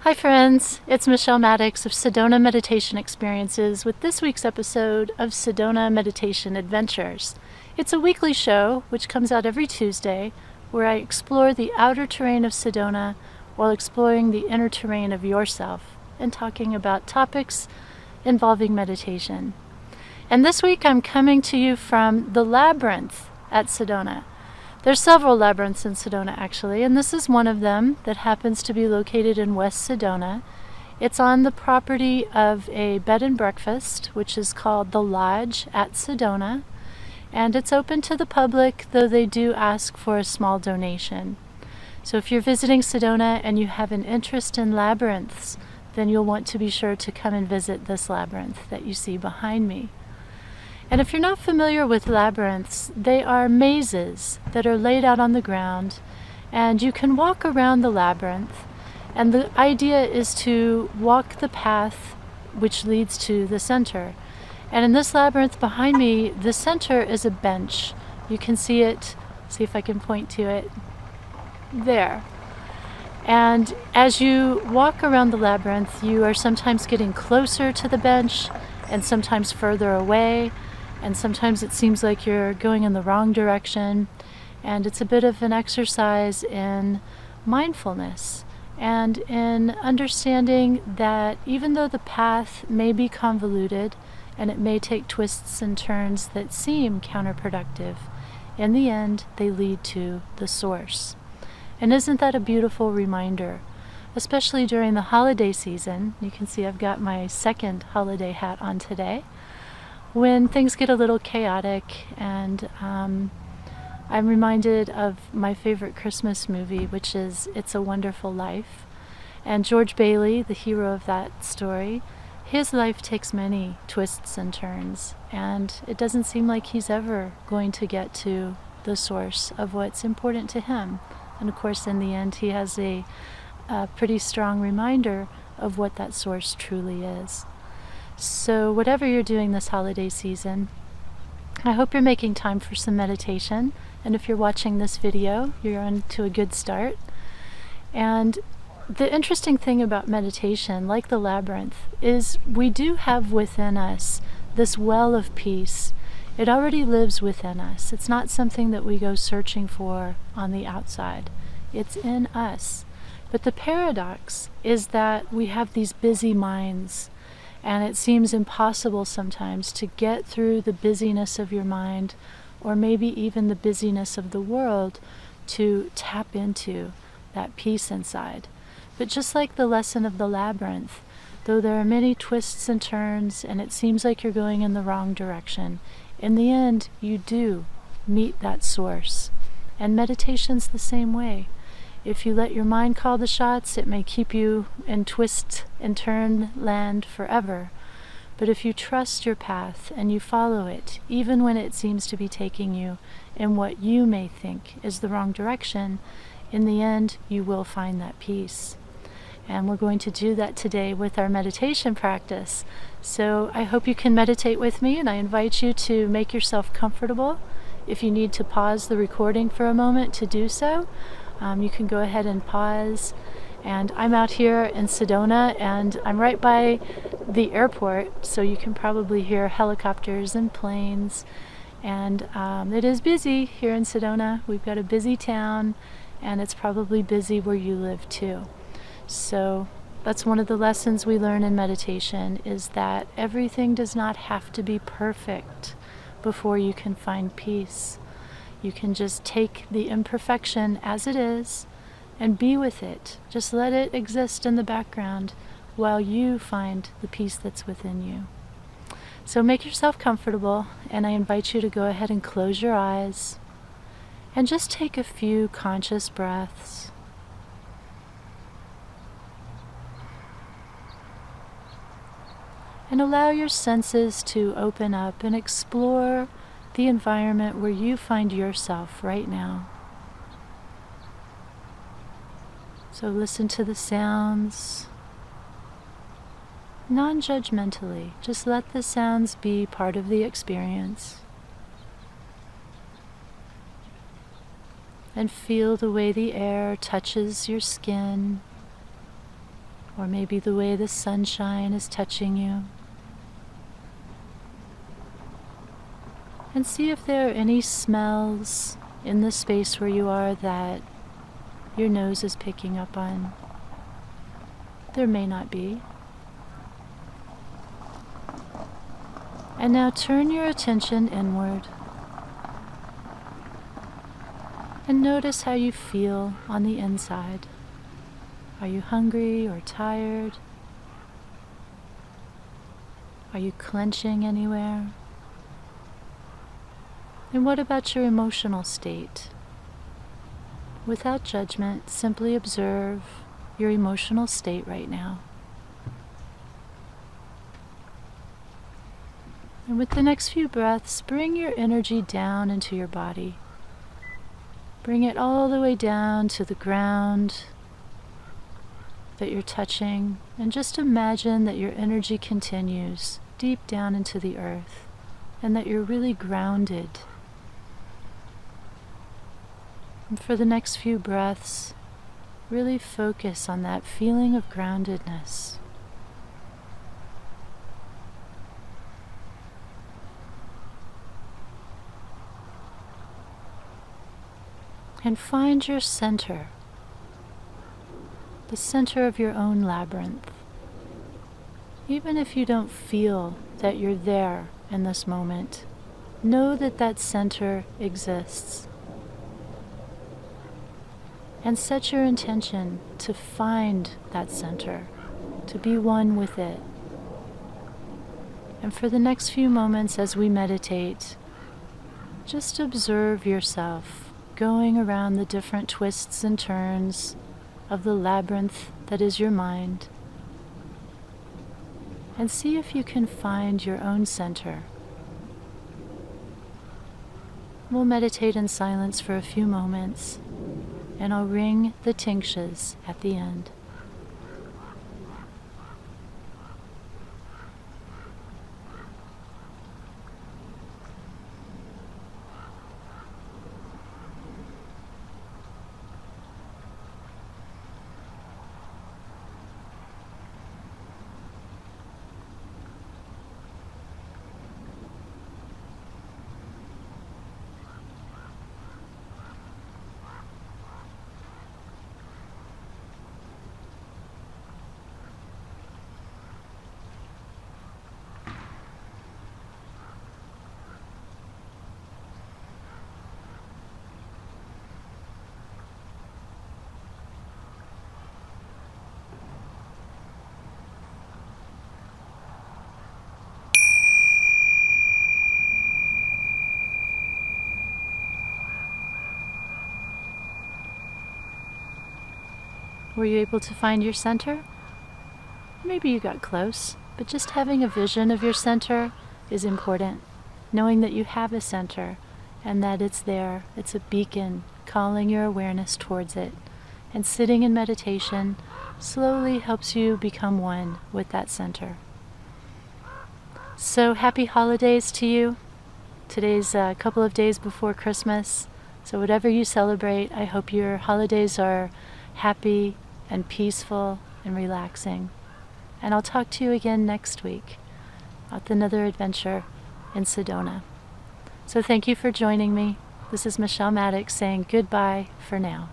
Hi friends, it's Michelle Maddox of Sedona Meditation Experiences with this week's episode of Sedona Meditation Adventures. It's a weekly show which comes out every Tuesday where I explore the outer terrain of Sedona while exploring the inner terrain of yourself and talking about topics involving meditation. And this week I'm coming to you from the labyrinth at Sedona. There's several labyrinths in Sedona actually, and this is one of them that happens to be located in West Sedona. It's on the property of a bed and breakfast, which is called the Lodge at Sedona, and it's open to the public, though they do ask for a small donation. So if you're visiting Sedona and you have an interest in labyrinths, then you'll want to be sure to come and visit this labyrinth that you see behind me. And if you're not familiar with labyrinths, they are mazes that are laid out on the ground, and you can walk around the labyrinth, and the idea is to walk the path which leads to the center. And in this labyrinth behind me, the center is a bench. You can see it, see if I can point to it, there. And as you walk around the labyrinth, you are sometimes getting closer to the bench and sometimes further away. And sometimes it seems like you're going in the wrong direction, and it's a bit of an exercise in mindfulness and in understanding that even though the path may be convoluted and it may take twists and turns that seem counterproductive, in the end they lead to the source. And isn't that a beautiful reminder? Especially during the holiday season. You can see I've got my second holiday hat on today. When things get a little chaotic, and I'm reminded of my favorite Christmas movie, which is It's a Wonderful Life. And George Bailey, the hero of that story, his life takes many twists and turns, and it doesn't seem like he's ever going to get to the source of what's important to him. And of course, in the end, he has a pretty strong reminder of what that source truly is. So whatever you're doing this holiday season, I hope you're making time for some meditation. And if you're watching this video, you're on to a good start. And the interesting thing about meditation, like the labyrinth, is we do have within us this well of peace. It already lives within us. It's not something that we go searching for on the outside. It's in us. But the paradox is that we have these busy minds, and it seems impossible sometimes to get through the busyness of your mind, or maybe even the busyness of the world, to tap into that peace inside. But just like the lesson of the labyrinth, though there are many twists and turns, and it seems like you're going in the wrong direction, in the end you do meet that source. And meditation's the same way. If you let your mind call the shots, it may keep you in twist and turn land forever. But if you trust your path and you follow it, even when it seems to be taking you in what you may think is the wrong direction, in the end you will find that peace. And we're going to do that today with our meditation practice. So I hope you can meditate with me, and I invite you to make yourself comfortable. If you need to pause the recording for a moment to do so, you can go ahead and pause. And I'm out here in Sedona, and I'm right by the airport, so you can probably hear helicopters and planes. And it is busy here in Sedona. We've got a busy town, and it's probably busy where you live too. So that's one of the lessons we learn in meditation, is that everything does not have to be perfect before you can find peace. You can just take the imperfection as it is and be with it. Just let it exist in the background while you find the peace that's within you. So make yourself comfortable, and I invite you to go ahead and close your eyes and just take a few conscious breaths. And allow your senses to open up and explore the environment where you find yourself right now. So listen to the sounds non-judgmentally. Just let the sounds be part of the experience. And feel the way the air touches your skin or maybe the way the sunshine is touching you. And see if there are any smells in the space where you are that your nose is picking up on. There may not be. And now turn your attention inward and notice how you feel on the inside. Are you hungry or tired? Are you clenching anywhere? And what about your emotional state? Without judgment, simply observe your emotional state right now. And with the next few breaths, bring your energy down into your body. Bring it all the way down to the ground that you're touching, and just imagine that your energy continues deep down into the earth, and that you're really grounded. And for the next few breaths, really focus on that feeling of groundedness. And find your center, the center of your own labyrinth. Even if you don't feel that you're there in this moment, know that that center exists. And set your intention to find that center, to be one with it. And for the next few moments as we meditate, just observe yourself going around the different twists and turns of the labyrinth that is your mind, and see if you can find your own center. We'll meditate in silence for a few moments, and I'll ring the tingshes at the end. Were you able to find your center? Maybe you got close, but just having a vision of your center is important. Knowing that you have a center and that it's there, it's a beacon calling your awareness towards it. And sitting in meditation slowly helps you become one with that center. So happy holidays to you. Today's a couple of days before Christmas, so whatever you celebrate, I hope your holidays are happy and peaceful and relaxing. And I'll talk to you again next week with another adventure in Sedona. So thank you for joining me. This is Michelle Maddox saying goodbye for now.